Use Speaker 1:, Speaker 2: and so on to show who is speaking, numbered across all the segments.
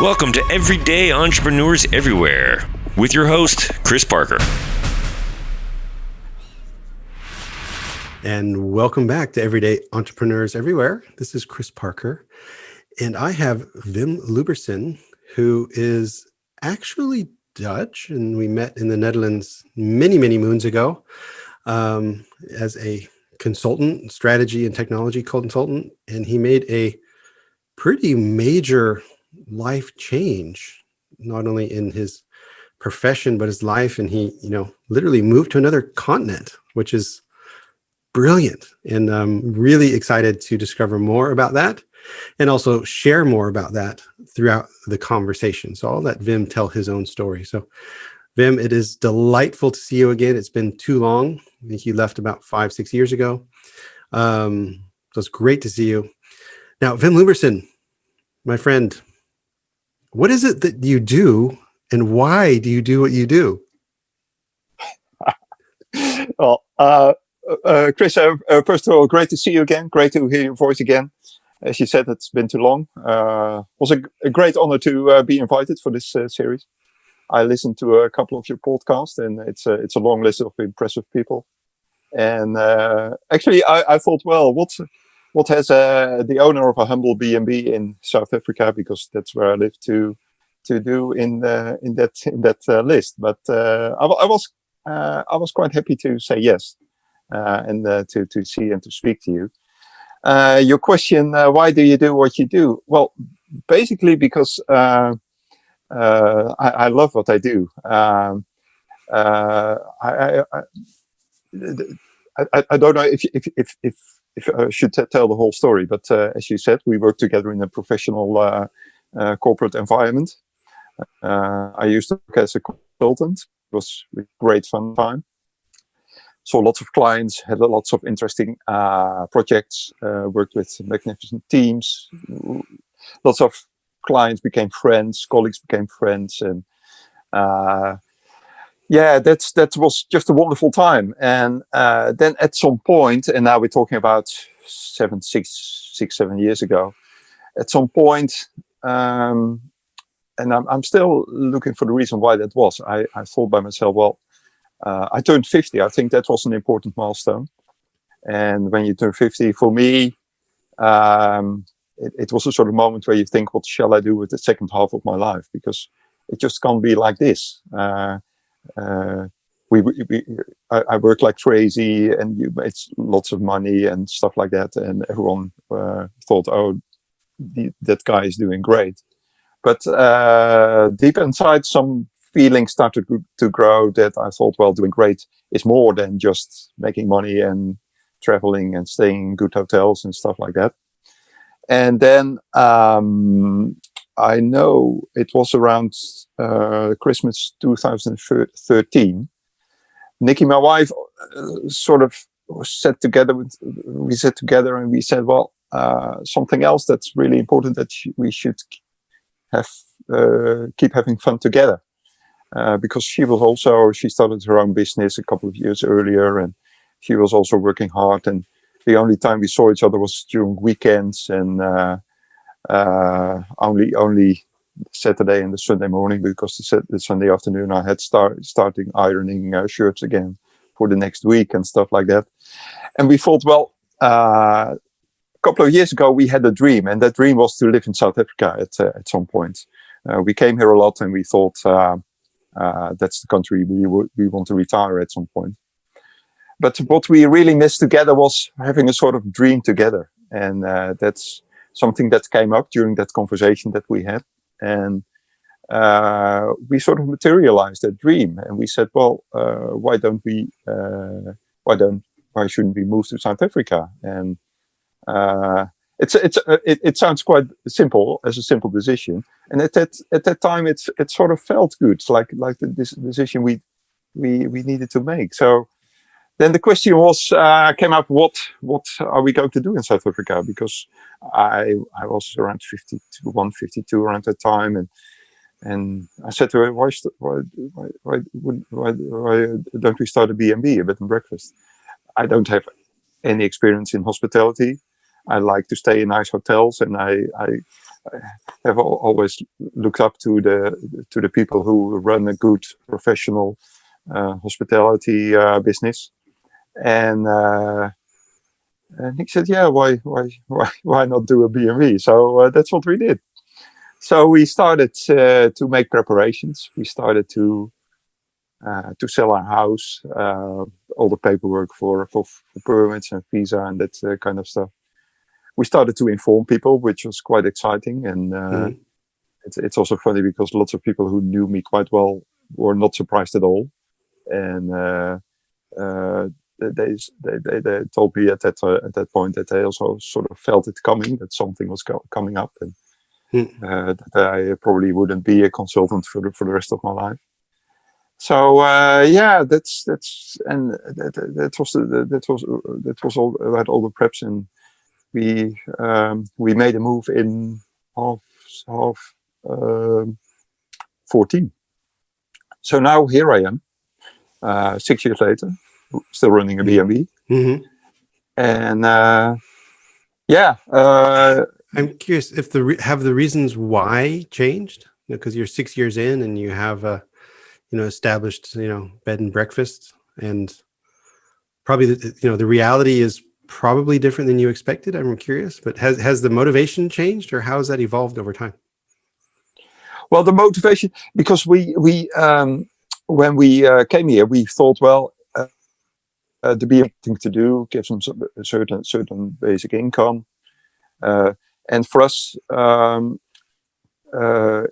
Speaker 1: Welcome to Everyday Entrepreneurs Everywhere with your host, Chris Parker.
Speaker 2: And welcome back to Everyday Entrepreneurs Everywhere. This is Chris Parker, and I have Wim Lubbersen, who is actually Dutch, and we met in the Netherlands many, many moons ago as a consultant, strategy and technology consultant, and he made a pretty major life change, not only in his profession, but his life. And he, literally moved to another continent, which is brilliant. And I'm really excited to discover more about that and also share more about that throughout the conversation. So I'll let Wim tell his own story. So Wim, it is delightful to see you again. It's been too long. I think you left about 5-6 years ago. So it's great to see you. Now, Wim Lubbersen, my friend, what is it that you do and why do you do what you do?
Speaker 3: Well, Chris, first of all, great to see you again. Great to hear your voice again. As you said, it's been too long. It was a great honor to be invited for this series. I listened to a couple of your podcasts, and it's a long list of impressive people. And actually, I thought, well, what has the owner of a humble B&B in South Africa, because that's where I live, to do in that list? But I was quite happy to say yes, and to see and to speak to you. Your question, why do you do what you do? Well, basically because I love what I do. I don't know if I should tell the whole story, but as you said, we work together in a professional corporate environment. I used to work as a consultant. It was a great fun time. Saw lots of clients, had lots of interesting projects, worked with magnificent teams. Lots of clients became friends, colleagues became friends, and that was just a wonderful time. And then at some point, and now we're talking about 7 years ago, at some point, and I'm still looking for the reason why that was. I thought by myself, well, I turned 50. I think that was an important milestone. And when you turn 50, for me, it was a sort of moment where you think, what shall I do with the second half of my life? Because it just can't be like this. I work like crazy, and you made lots of money and stuff like that. And everyone thought, oh, that guy is doing great. But deep inside, some feelings started to grow that I thought, well, doing great is more than just making money and traveling and staying in good hotels and stuff like that. And then I know it was around Christmas 2013. Nikki, my wife, sort of sat together and we said, well, something else that's really important, that we should have keep having fun together. Because she started her own business a couple of years earlier, and she was also working hard. And the only time we saw each other was during weekends, and only Saturday and the Sunday morning, because the Sunday afternoon I had starting ironing shirts again for the next week and stuff like that. And we thought, well, a couple of years ago we had a dream, and that dream was to live in South Africa at some point. We came here a lot, and we thought that's the country we want to retire at some point. But what we really missed together was having a sort of dream together. And that's something that came up during that conversation that we had. And we sort of materialized that dream. And we said, well, why shouldn't we move to South Africa? And it sounds quite simple, as a simple decision. And at that time, it sort of felt good, like this decision we needed to make. So then the question came up, what are we going to do in South Africa? Because I was around 52 around that time, and I said to her, why don't we start a B&B, a bed and breakfast? I don't have any experience in hospitality. I like to stay in nice hotels, and I have always looked up to the people who run a good professional hospitality business, and he said, "Yeah, why not do a B&B?" So that's what we did. So we started to make preparations. We started to sell our house, all the paperwork for permits and visa and that kind of stuff. We started to inform people, which was quite exciting, and it's also funny because lots of people who knew me quite well were not surprised at all, and they told me at that point that they also sort of felt it coming, that something was coming up, and that I probably wouldn't be a consultant for the rest of my life. So that was all about all the preps, and we made a move in half 14. So now here I am, 6 years later, still running a B&B. And
Speaker 2: I'm curious if have the reasons why changed, because you're 6 years in and you have established bed and breakfast, and probably the reality is probably different than you expected. I'm curious, but has the motivation changed, or how has that evolved over time?
Speaker 3: Well, the motivation, because we when we came here, we thought, well, the be thing to do, give them a certain basic income, and for us,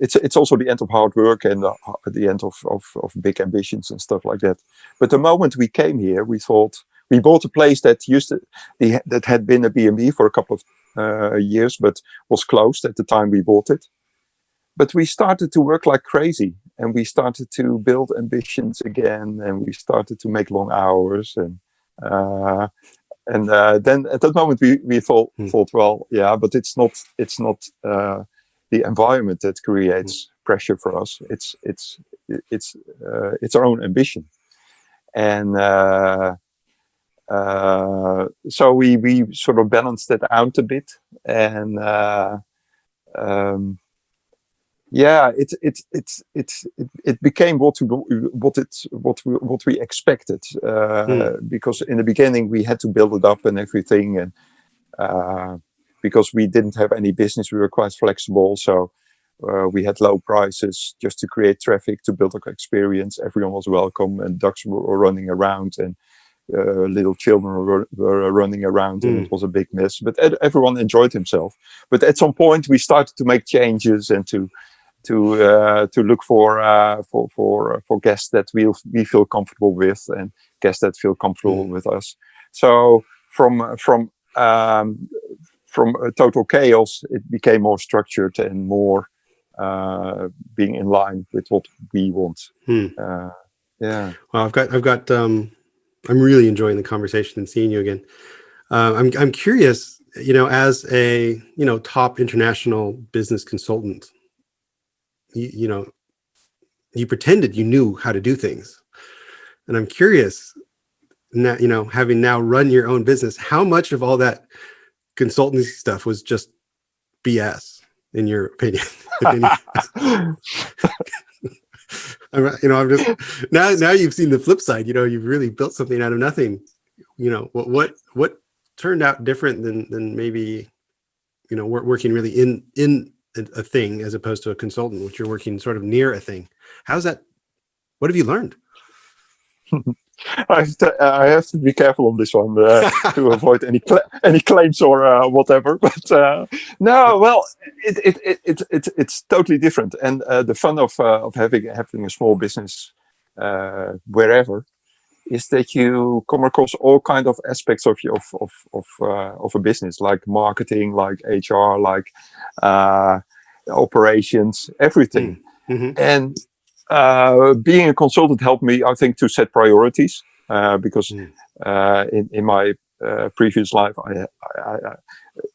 Speaker 3: it's also the end of hard work and the end of big ambitions and stuff like that. But the moment we came here, we thought, we bought a place that that had been a B&B for a couple of years, but was closed at the time we bought it. But we started to work like crazy, and we started to build ambitions again, and we started to make long hours, and then at that moment we thought, well, yeah, but it's not the environment that creates pressure for us. It's our own ambition, and so we sort of balanced that out a bit, and it became what we expected, because in the beginning we had to build it up and everything, and because we didn't have any business, we were quite flexible, so we had low prices just to create traffic, to build an experience. Everyone was welcome, and ducks were running around, and little children were running around, and it was a big mess, but everyone enjoyed himself. But at some point we started to make changes and to look for guests that we feel comfortable with, and guests that feel comfortable with us. So from a total chaos, it became more structured and more being in line with what we want.
Speaker 2: Well, I've got I'm really enjoying the conversation and seeing you again. I'm curious, as a top international business consultant, you pretended you knew how to do things, and I'm curious now, having now run your own business, how much of all that consultancy stuff was just BS in your opinion? I'm just now you've seen the flip side. You've really built something out of nothing. What turned out different than maybe working really in a thing as opposed to a consultant, which you're working sort of near a thing. How's that? What have you learned?
Speaker 3: I have to be careful on this one to avoid any claims or whatever. But no, well, it's totally different, and the fun of having a small business wherever is that you come across all kind of aspects of a business, like marketing, like HR, like operations, everything. And being a consultant helped me, I think, to set priorities, because in my previous life,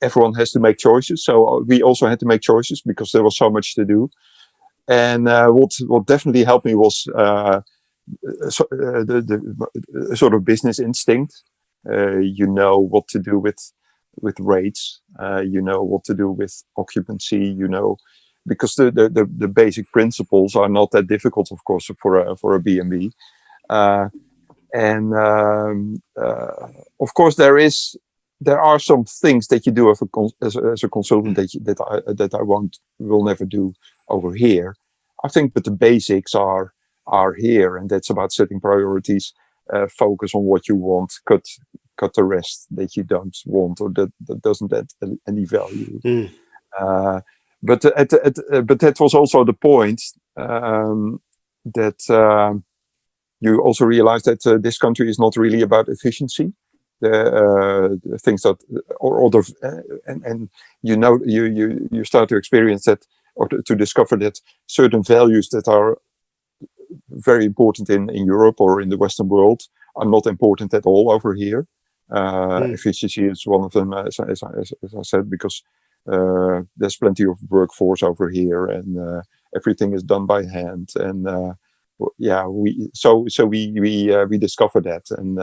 Speaker 3: everyone has to make choices. So we also had to make choices because there was so much to do. And what definitely helped me was the sort of business instinct. You know what to do with with rates. You know what to do with occupancy. You know, because the basic principles are not that difficult, of course, for a B&B. And of course, there are some things that you do as a consultant that I will never do over here. I think, but the basics are here, and that's about setting priorities, focus on what you want, cut the rest that you don't want or that doesn't add any value. But that was also the point, that you also realize that this country is not really about efficiency. The things that or other and you know you start to experience that, or to discover that certain values that are very important in Europe or in the Western world are not important at all over here. Efficiency is one of them, as I said, because there's plenty of workforce over here, and everything is done by hand. And we discovered that, and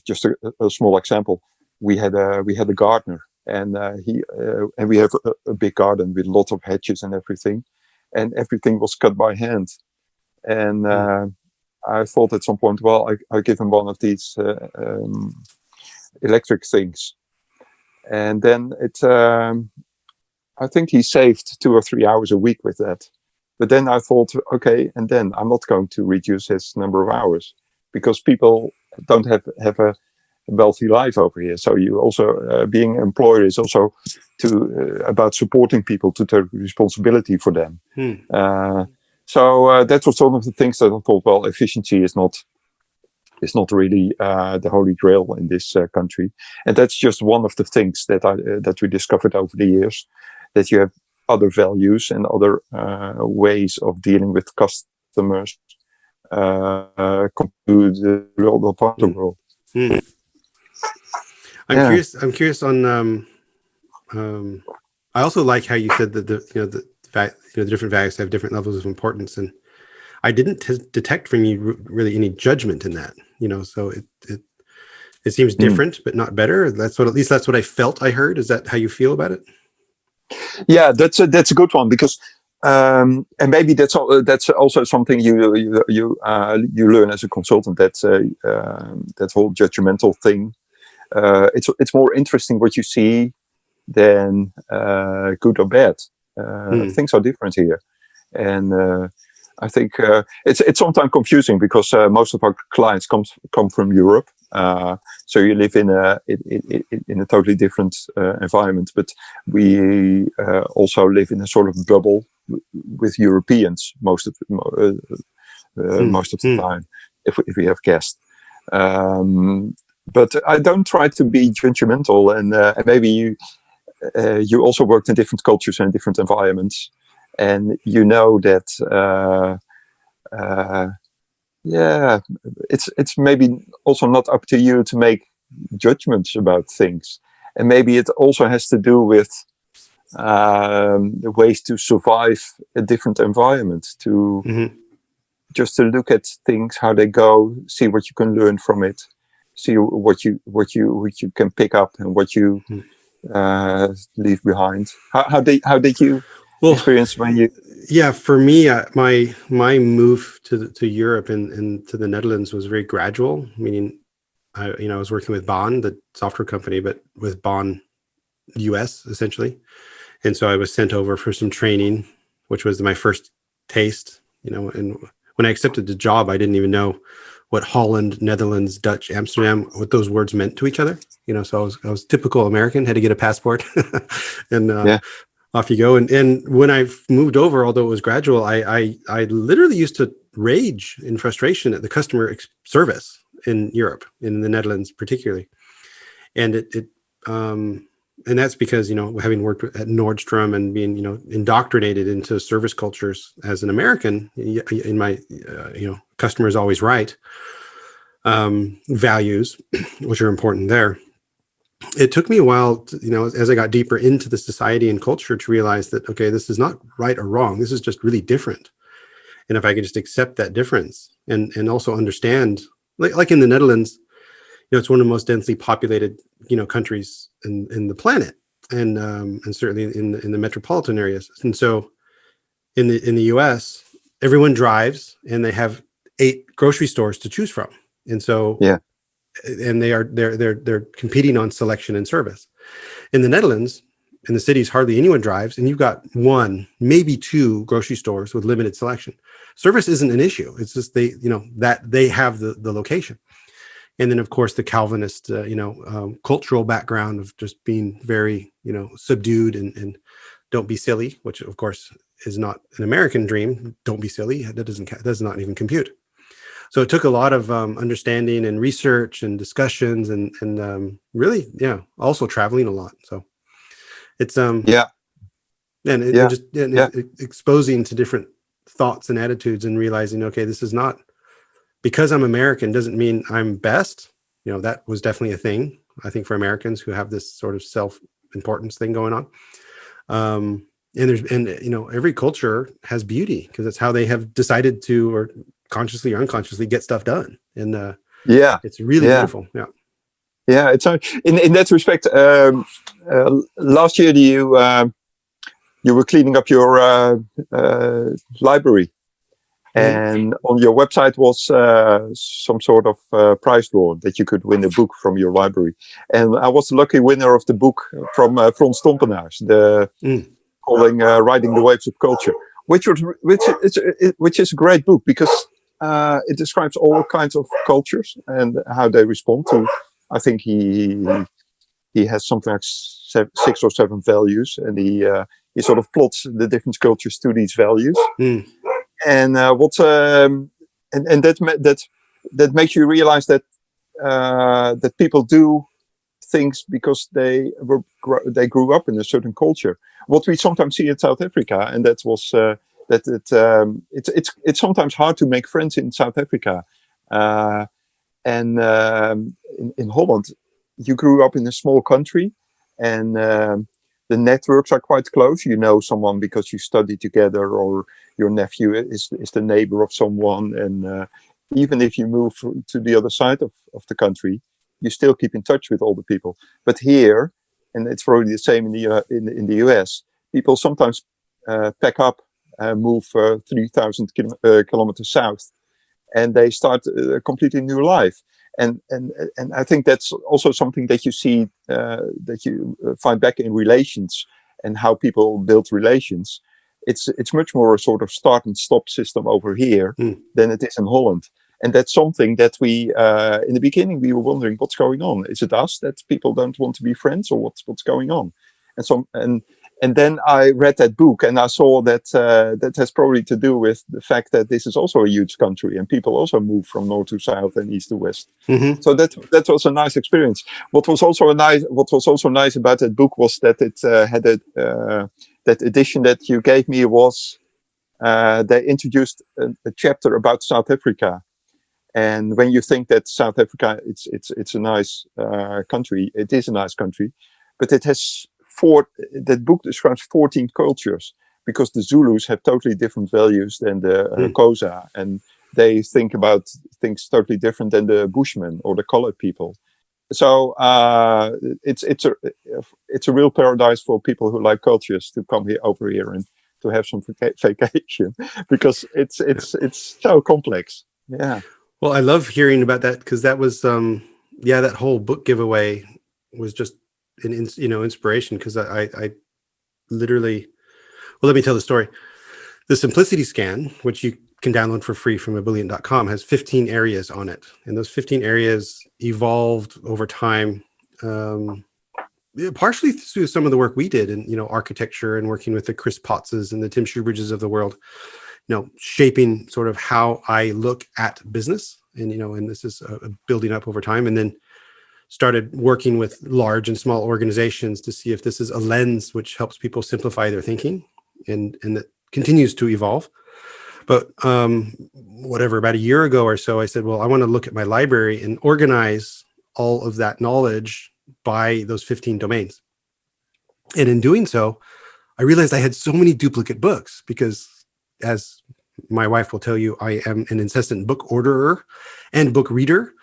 Speaker 3: just a small example, we had a gardener, and we have a big garden with lots of hedges and everything was cut by hand. And I thought at some point, well, I give him one of these electric things, and then I think he saved 2 or 3 hours a week with that. But then I thought, okay, and then I'm not going to reduce his number of hours, because people don't have a wealthy life over here. So you also, being an employer is also about supporting people, to take responsibility for them. So that was one of the things that I thought, well, efficiency is not really the holy grail in this country. And that's just one of the things that we discovered over the years, that you have other values and other ways of dealing with customers compared to the real part of the world.
Speaker 2: I'm curious on. I also like how you said that the different values have different levels of importance, and I didn't detect from you really any judgment in that. So it seems different, but not better. At least that's what I felt. I heard. Is that how you feel about it?
Speaker 3: Yeah, that's a good one, because and maybe that's also something you learn as a consultant. That's that whole judgmental thing. It's more interesting what you see than good or bad. Things are different here, and I think it's sometimes confusing, because most of our clients come from Europe. So you live in a totally different environment, but we also live in a sort of bubble with Europeans most of the time, if we have guests. But I don't try to be judgmental, and maybe you also worked in different cultures and different environments, and you know that it's maybe also not up to you to make judgments about things, and maybe it also has to do with the ways to survive a different environment, to just to look at things, how they go, see what you can learn from it, see what you can pick up and what you leave behind. How did you experience when you?
Speaker 2: Yeah, for me, my move to Europe and to the Netherlands was very gradual. Meaning, I was working with Baan, the software company, but with Baan US essentially, and so I was sent over for some training, which was my first taste. And when I accepted the job, I didn't even know what Holland, Netherlands, Dutch, Amsterdam, what those words meant to each other. So I was typical American, had to get a passport, and off you go. And when I moved over, although it was gradual, I literally used to rage in frustration at the customer service in Europe, in the Netherlands particularly. And and that's because, having worked at Nordstrom and being, indoctrinated into service cultures as an American, in my, customer is always right, values, which are important there. It took me a while, as I got deeper into the society and culture, to realize that, okay, this is not right or wrong. This is just really different. And if I could just accept that difference and also understand, like in the Netherlands, it's one of the most densely populated, countries in the planet, and certainly in the metropolitan areas. And so in the U.S., everyone drives, and they have 8 grocery stores to choose from. And so,
Speaker 3: Yeah.
Speaker 2: and they're competing on selection and service. In the Netherlands, in the cities, hardly anyone drives, and you've got 1, maybe 2 grocery stores with limited selection. Service isn't an issue. It's just that they have the location. And then, of course, the Calvinist, cultural background of just being very, subdued and don't be silly, which, of course, is not an American dream. Don't be silly. That does not even compute. So it took a lot of understanding and research and discussions and really, also traveling a lot. So it's exposing to different thoughts and attitudes and realizing, okay, this is not, because I'm American doesn't mean I'm best. That was definitely a thing, I think, for Americans who have this sort of self-importance thing going on. And every culture has beauty because it's how they have decided to, or consciously or unconsciously, get stuff done. And it's really beautiful. Yeah.
Speaker 3: Yeah, it's in that respect. Last year, you were cleaning up your library, and on your website was some sort of prize draw that you could win a book from your library. And I was the lucky winner of the book from Frans Stompenaars, calling "Riding the Waves of Culture," which is a great book because it describes all kinds of cultures and how they respond to. I think he has something like 6 or 7 values, and he sort of plots the different cultures to these values. And that makes you realize that that people do things because they grew up in a certain culture. What we sometimes see in South Africa, and that was it's sometimes hard to make friends in South Africa. And in Holland, you grew up in a small country, and the networks are quite close. You know someone because you study together, or your nephew is the neighbor of someone. And even if you move to the other side of the country, you still keep in touch with all the people. But here, and it's probably the same in the US, people sometimes pack up, move 3,000 kilometers south, and they start a completely new life. And I think that's also something that you see, that you find back in relations and how people build relations. It's much more a sort of start and stop system over here than it is in Holland. And that's something that we, in the beginning, we were wondering what's going on. Is it us that people don't want to be friends, or what's going on? And then I read that book, and I saw that that has probably to do with the fact that this is also a huge country, and people also move from north to south and east to west. So that was a nice experience. What was also nice about that book was that it had that edition that you gave me was they introduced a chapter about South Africa. And when you think that South Africa, it's a nice country, it is a nice country, but it has that book describes 14 cultures, because the Zulus have totally different values than the Xhosa, and they think about things totally different than the Bushmen or the colored people. So it's a real paradise for people who like cultures to come over here and to have some vacation, because it's so complex. Yeah.
Speaker 2: Well, I love hearing about that, because that was that whole book giveaway was just an inspiration, because I literally, well, let me tell the story. The Simplicity Scan, which you can download for free from ebullient.com, has 15 areas on it, and those 15 areas evolved over time, partially through some of the work we did in architecture and working with the Chris Pottses and the Tim Shoebridges of the world, shaping sort of how I look at business, and this is building up over time, and then started working with large and small organizations to see if this is a lens which helps people simplify their thinking, and that continues to evolve. But about a year ago or so, I said, well, I want to look at my library and organize all of that knowledge by those 15 domains. And in doing so, I realized I had so many duplicate books, because, as my wife will tell you, I am an incessant book orderer and book reader.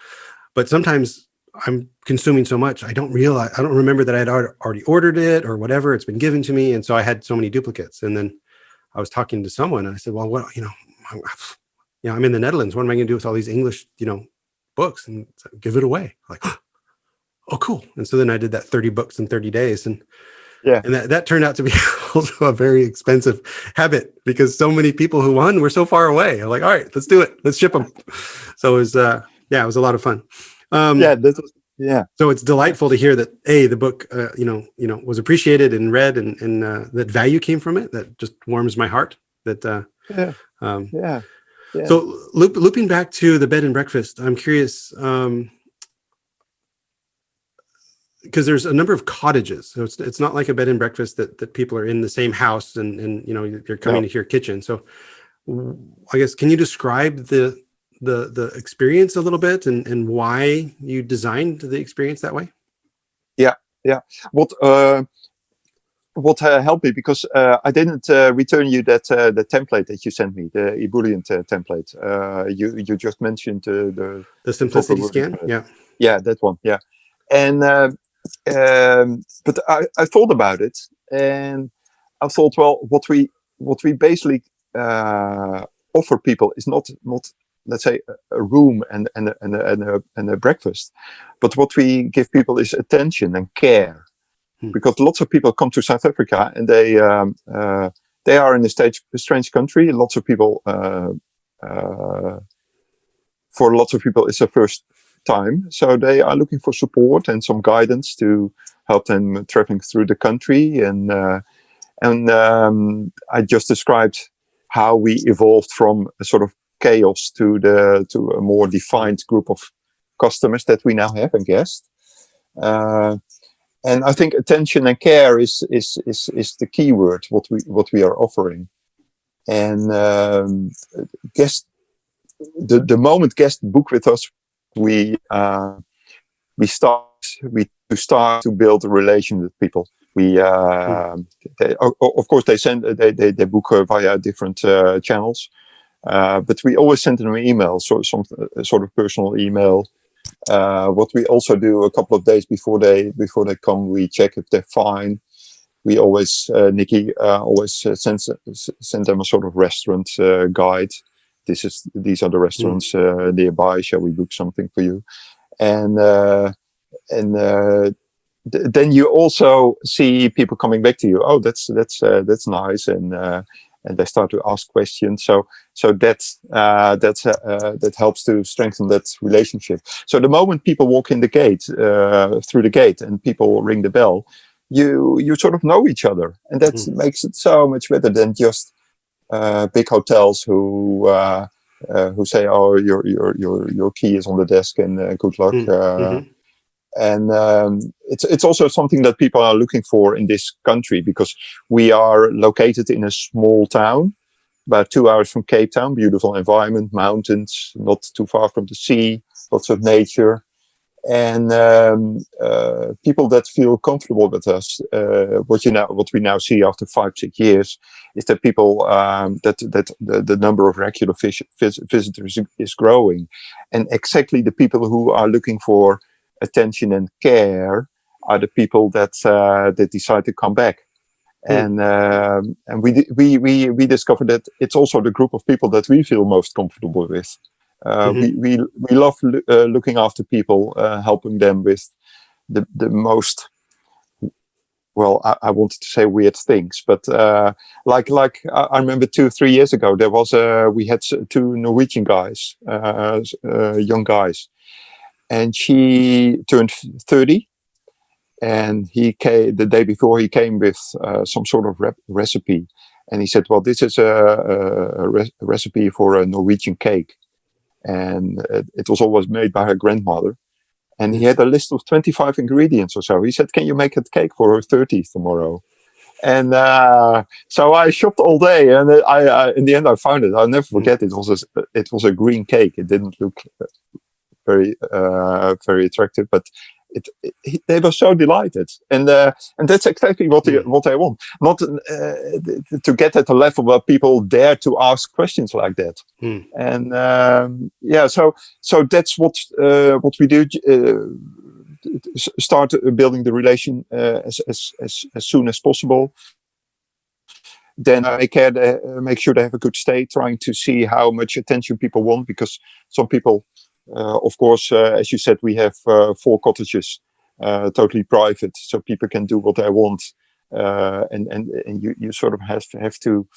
Speaker 2: But sometimes I'm consuming so much. I don't remember that I'd already ordered it or whatever. It's been given to me. And so I had so many duplicates. And then I was talking to someone and I said, well, what, I'm in the Netherlands. What am I going to do with all these English, books? And so, give it away. Like, oh, cool. And so then I did that 30 books in 30 days. And that turned out to be also a very expensive habit because so many people who won were so far away. I'm like, all right, let's do it. Let's ship them. So it was, it was a lot of fun. So it's delightful to hear that the book, was appreciated and read, and that value came from it. That just warms my heart. So looping back to the bed and breakfast, I'm curious because there's a number of cottages. So it's not like a bed and breakfast that people are in the same house and you're coming to your kitchen. So I guess can you describe the experience a little bit and why you designed the experience that way?
Speaker 3: What helped me, because I didn't return you that the template that you sent me, the ebullient template. You just mentioned the
Speaker 2: simplicity scan.
Speaker 3: That one. And but I thought about it, and I thought, well, what we basically offer people is not let's say a room and a breakfast, but what we give people is attention and care, because lots of people come to South Africa and they are in a strange country. Lots of people, for lots of people, it's their first time, so they are looking for support and some guidance to help them traveling through the country. And I just described how we evolved from a sort of chaos to a more defined group of customers that we now have and guests. And I think attention and care is the key word what we are offering. And the moment guests book with us, we start to build a relation with people. We of course they book via different channels, but we always send them an email, so some sort of personal email. What we also do a couple of days before they come, we check if they're fine. We always Nikki always send them a sort of restaurant guide. These are the restaurants nearby. Shall we book something for you? And then you also see people coming back to you. Oh, that's nice, and they start to ask questions. So that helps to strengthen that relationship. So the moment people walk in the gate, through the gate, and people ring the bell, you sort of know each other, and that makes it so much better than just big hotels who say, "Oh, your key is on the desk, and good luck." And it's also something that people are looking for in this country, because we are located in a small town, about 2 hours from Cape Town. Beautiful environment, mountains, not too far from the sea, lots of nature. And people that feel comfortable with us, what we now see after 5-6 years, is that people that the number of regular visitors is growing, and exactly the people who are looking for attention and care are the people that decide to come back. And we discovered that it's also the group of people that we feel most comfortable with. We love looking after people, helping them with the most, well, I wanted to say weird things, but like I remember 2-3 years ago, we had 2 Norwegian guys, young guys, and she turned 30, and he came the day before. He came with some sort of recipe, and he said, "Well, this is a recipe for a Norwegian cake." And it was always made by her grandmother. And he had a list of 25 ingredients or so. He said, "Can you make a cake for her 30th tomorrow?" And so I shopped all day, and I in the end I found it. I'll never forget. It was a green cake. It didn't look very attractive, but they were so delighted, and that's exactly what they want. Not to get at a level where people dare to ask questions like that. And so that's what we do. start building the relation as soon as possible. Then I can make sure they have a good stay, trying to see how much attention people want, because some people, of course, as you said, we have 4 cottages, totally private, so people can do what they want, and you sort of have to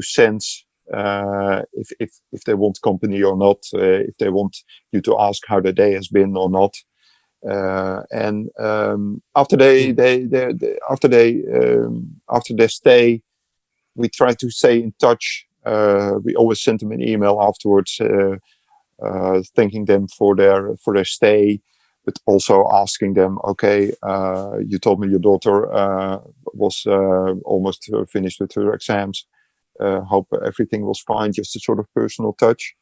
Speaker 3: sense if they want company or not, if they want you to ask how their day has been or not. After their stay, we try to stay in touch. We always send them an email afterwards, thanking them for their stay, but also asking them, okay, you told me your daughter was almost finished with her exams. Hope everything was fine. Just a sort of personal touch.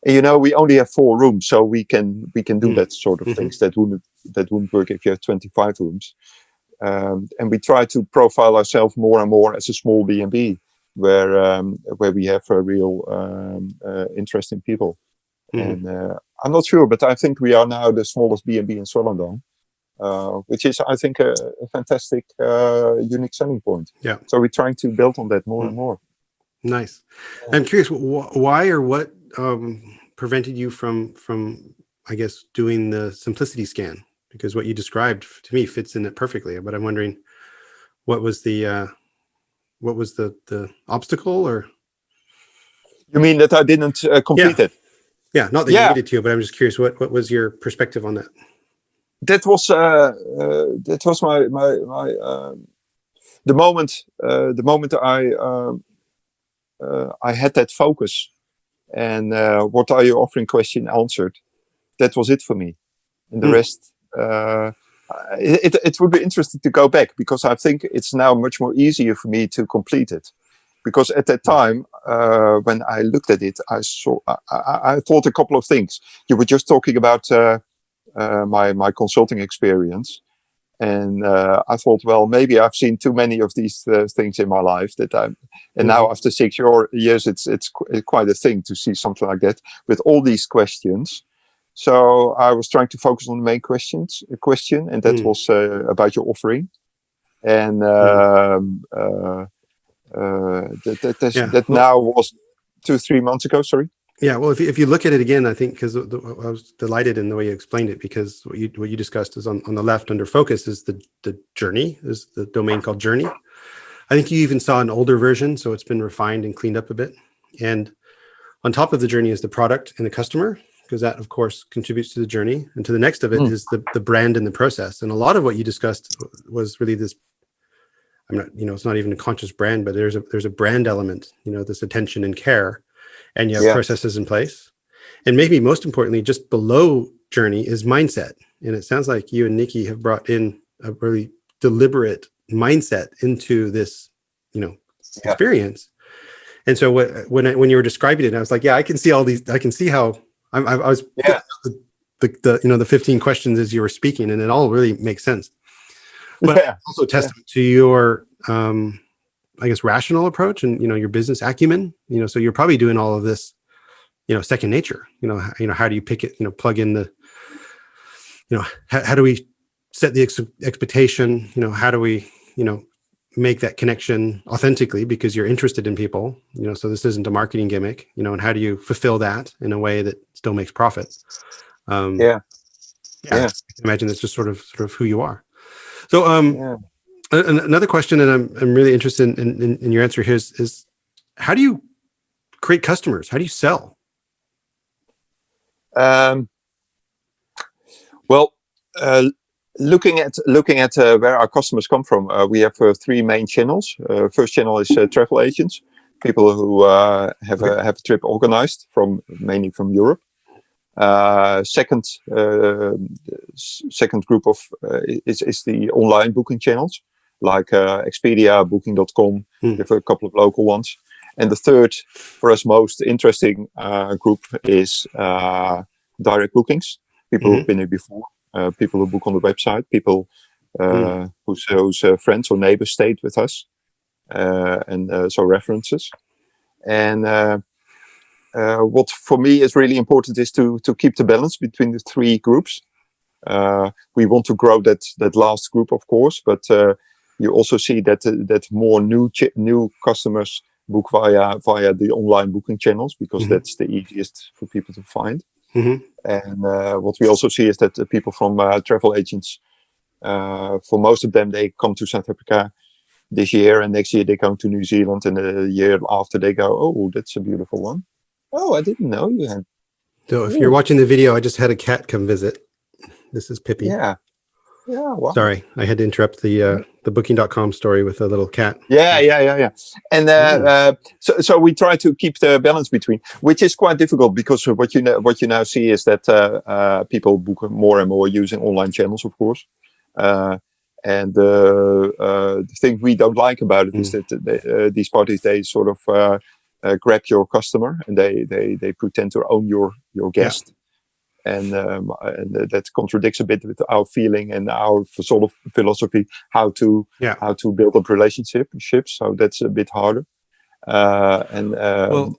Speaker 3: And we only have 4 rooms, so we can do that sort of things that wouldn't work if you have 25 rooms. And we try to profile ourselves more and more as a small B&B, where we have a real interesting people. And I'm not sure, but I think we are now the smallest B&B in Swellendam, which is, I think, a fantastic, unique selling point.
Speaker 2: Yeah.
Speaker 3: So we're trying to build on that more and more.
Speaker 2: Nice. I'm curious, why or what prevented you from, I guess, doing the simplicity scan? Because what you described to me fits in it perfectly. But I'm wondering, what was the obstacle, or?
Speaker 3: You mean that I didn't complete it?
Speaker 2: Yeah, not that you needed to, but I'm just curious, what was your perspective on that?
Speaker 3: That was my the moment I had that focus, and what are you offering question answered. That was it for me, and the rest. It would be interesting to go back, because I think it's now much more easier for me to complete it. Because at that time, when I looked at it, I thought a couple of things. You were just talking about my consulting experience, and I thought, well, maybe I've seen too many of these things in my life now after 6 years, it's quite a thing to see something like that with all these questions. So I was trying to focus on the main question, and that was about your offering, and that now was 2-3 months ago. Sorry.
Speaker 2: Yeah, well, if you look at it again, I think, because I was delighted in the way you explained it, because what you discussed is on the left under focus is the journey, is the domain called journey. I think you even saw an older version, so it's been refined and cleaned up a bit. And on top of the journey is the product and the customer, because that, of course, contributes to the journey. And to the next of it is the brand and the process. And a lot of what you discussed was really this. I'm not, it's not even a conscious brand, but there's a brand element, this attention and care. And you have processes in place. And maybe most importantly, just below journey is mindset. And it sounds like you and Nikki have brought in a really deliberate mindset into this, experience. And so when you were describing it, I was like, I can see all these. I can see how I was the 15 questions as you were speaking, and it all really makes sense. But also testament to your I guess rational approach and your business acumen. So you're probably doing all of this, second nature. How do you pick it? Plug in the. How do we set the expectation? How do we make that connection authentically, because you're interested in people. So this isn't a marketing gimmick. And how do you fulfill that in a way that still makes profit? I can imagine that's just sort of who you are. So another question, and I'm really interested in your answer here is how do you create customers? How do you sell?
Speaker 3: Looking at where our customers come from, we have 3 main channels. First channel is travel agents, people who have a trip organized mainly from Europe. Second group of is the online booking channels, like Expedia, Booking.com. We have a couple of local ones. And the third, for us, most interesting group is direct bookings. People who've been here before, people who book on the website, people whose friends or neighbors stayed with us, and so references. And what for me is really important is to keep the balance between the 3 groups. We want to grow that last group, of course, but you also see that more new customers book via the online booking channels, because that's the easiest for people to find. And what we also see is that the people from travel agents, for most of them, they come to South Africa this year, and next year they come to New Zealand, and the year after they go, oh, that's a beautiful one. Oh, I didn't know you had.
Speaker 2: So if you're watching the video, I just had a cat come visit. This is Pippi.
Speaker 3: Yeah. Wow.
Speaker 2: Sorry, I had to interrupt the booking.com story with a little cat.
Speaker 3: Yeah. And so we try to keep the balance between, which is quite difficult, because what you now see is that people book more and more using online channels, of course. And the thing we don't like about it is that these parties, they sort of grab your customer, and they pretend to own your guest. And that contradicts a bit with our feeling and our sort of philosophy how to build up relationships. So that's a bit harder.
Speaker 2: Well,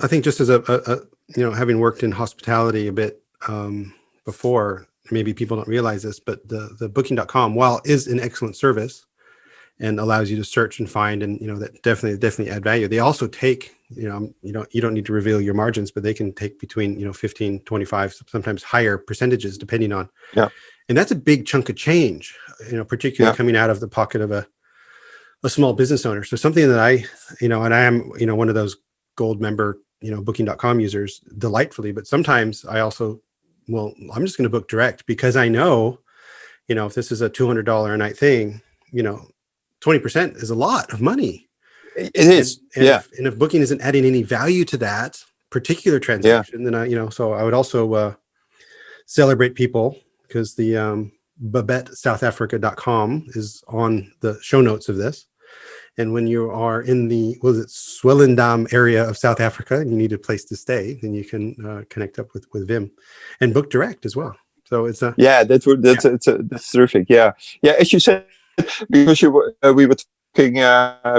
Speaker 2: I think just as a having worked in hospitality a bit before, maybe people don't realize this, but the booking.com, while is an excellent service and allows you to search and find, and that definitely add value, they also take, you don't need to reveal your margins, but they can take between 15, 25, sometimes higher percentages depending on. And that's a big chunk of change, particularly coming out of the pocket of a small business owner. So something that I and I am one of those gold member booking.com users delightfully, but sometimes I also, I'm just going to book direct, because I know if this is a $200 a night thing, 20% is a lot of money.
Speaker 3: It is.
Speaker 2: And if booking isn't adding any value to that particular transaction, then so I would also celebrate people, because the BabetteSouthAfrica.com is on the show notes of this. And when you are in the Swellendam area of South Africa and you need a place to stay, then you can connect up with Wim and book direct as well. So it's
Speaker 3: that's terrific. Yeah. As you said, because we were talking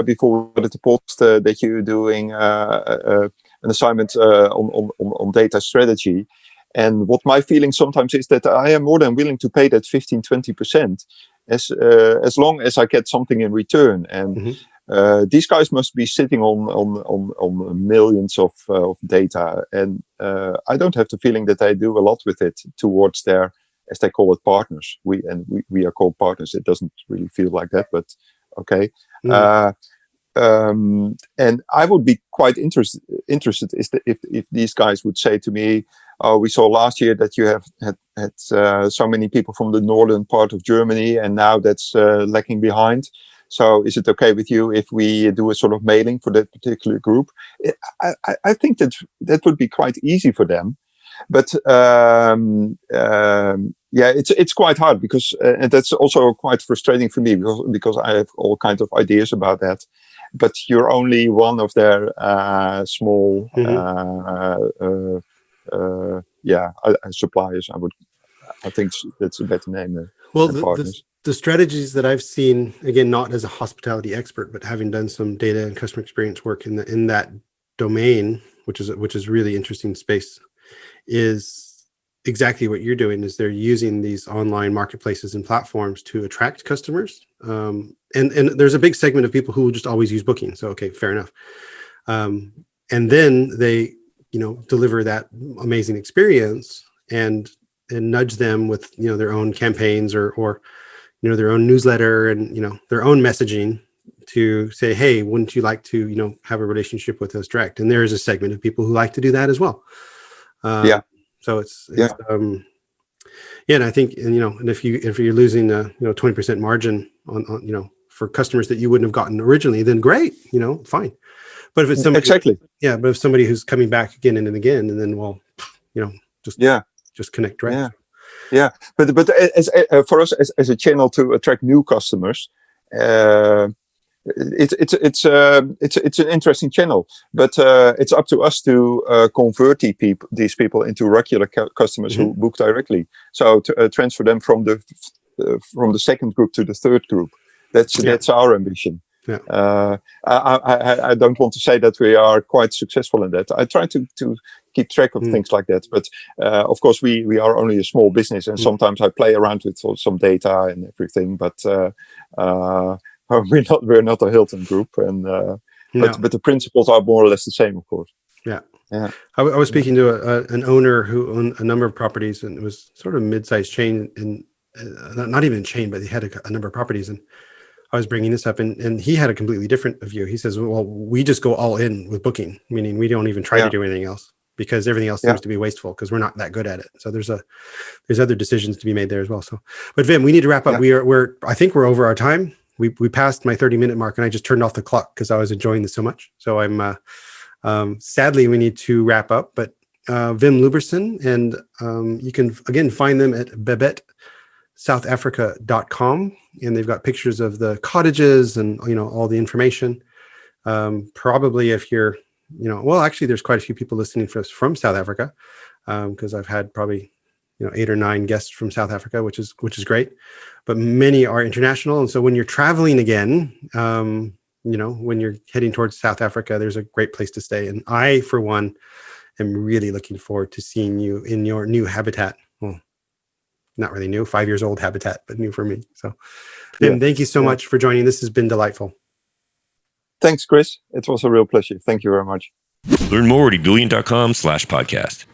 Speaker 3: before the post that you're doing an assignment on data strategy. And what my feeling sometimes is that I am more than willing to pay that 15-20% as long as I get something in return. And these guys must be sitting on millions of data, and I don't have the feeling that they do a lot with it towards their, as they call it, partners. We are called partners. It doesn't really feel like that, but okay. And I would be quite interested if these guys would say to me, "Oh, we saw last year that you have had so many people from the northern part of Germany, and now that's lagging behind. So is it okay with you if we do a sort of mailing for that particular group?" I think that would be quite easy for them. But it's quite hard, because and that's also quite frustrating for me, because I have all kinds of ideas about that. But you're only one of their small suppliers. I think that's a better name.
Speaker 2: Well, the strategies that I've seen, again, not as a hospitality expert, but having done some data and customer experience work in that domain, which is really interesting space, is exactly what you're doing. Is they're using these online marketplaces and platforms to attract customers. And there's a big segment of people who will just always use Booking. So, okay, fair enough. And then they, deliver that amazing experience and nudge them with, their own campaigns or their own newsletter and, their own messaging to say, hey, wouldn't you like to, have a relationship with us direct? And there is a segment of people who like to do that as well. So it's and I think, and if you're losing 20% margin on for customers that you wouldn't have gotten originally, then great, fine. But if it's somebody, but if somebody who's coming back again and again, and then just connect direct.
Speaker 3: But as for us as a channel to attract new customers, it's an interesting channel. But it's up to us to convert these people into regular customers who book directly. So to transfer them from the second group to the third group. That's our ambition. I don't want to say that we are quite successful in that. I try to keep track of things like that. But of course, we are only a small business, and sometimes I play around with some data and everything. But we're not a Hilton group, and but the principles are more or less the same, of course.
Speaker 2: Yeah.
Speaker 3: Yeah.
Speaker 2: I was speaking to an owner who owned a number of properties, and it was sort of a mid-sized chain, and not even a chain, but he had a number of properties. And I was bringing this up, and he had a completely different view. He says, well, we just go all in with booking, meaning we don't even try to do anything else, because everything else seems to be wasteful because we're not that good at it. So there's other decisions to be made there as well. So, but Wim, we need to wrap up. I think we're over our time. We passed my 30-minute mark, and I just turned off the clock because I was enjoying this so much. So I'm sadly, we need to wrap up, but Wim Lubbersen, and you can again find them at babetteSouthAfrica.com, and they've got pictures of the cottages and all the information. Probably if you're well, actually there's quite a few people listening to us from South Africa, because I've had probably 8 or 9 guests from South Africa, which is great, but many are international. And so when you're traveling again, when you're heading towards South Africa, there's a great place to stay. And I, for one, am really looking forward to seeing you in your new habitat. Well, not really new, 5 years old habitat, but new for me. So Wim, thank you so much for joining. This has been delightful.
Speaker 3: Thanks, Chris. It was a real pleasure. Thank you very much.
Speaker 1: Learn more at ebillion.com/podcast.